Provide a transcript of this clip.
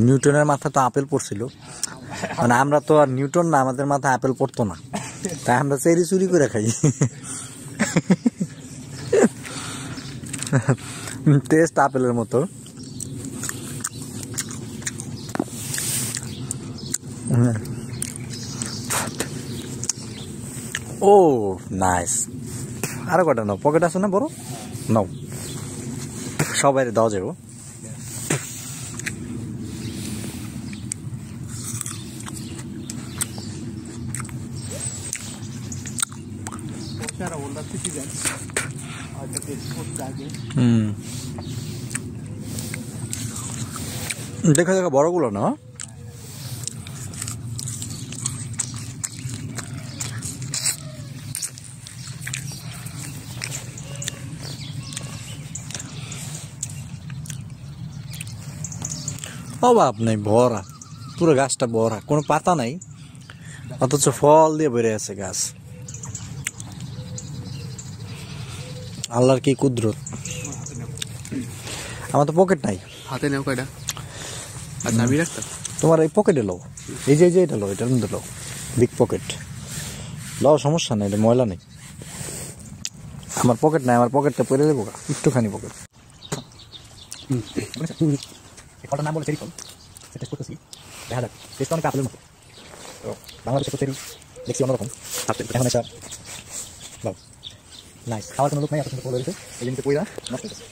নিউটনের মাথা তো আপেল পড়ছিল, মানে আমরা তো আর নিউটন না, আমাদের মাথা আপেল পড়তো না, তাই আমরা চেরি চুরি করে খাই। টেস্ট আপেলের মতো। ও নাইস। আরো কটা নাও, পকেট আছে না বড়, নাও সবাই দাও যাবো। দেখা দেখা বড়গুলো না, অভাব নেই, ভরা পুরো গাছটা ভরা, কোনো পাতা নাই অথচ ফল দিয়ে বেড়ে আছে গাছ। আল্লাহর কি কুদরত। আমার তো পকেট নাই, হাতে নেও কয়টা আর চাবি রাখতা তোমার এই পকেটে লো, এই যে এটা লো, এটার মধ্যে লো, বিগ পকেট লও, সমস্যা নেই, এটা ময়লা নেই। আমার পকেট নাই, আমার পকেটটা পরে দেবো একটুখানি পকেট। ফলটার নাম বলে চেরি ফল, টেস্ট করতেছি, দেখা যাক। টেস্ট অনেক আপেলের মতো, তো বাংলাদেশে তো চেরি দেখছি অন্যরকম, এখন এটা নাইস। খাওয়ার কোনো লোক নাই, এত সুন্দর ফল হয়েছে, এই জন্য পয়লা নষ্ট হয়েছে।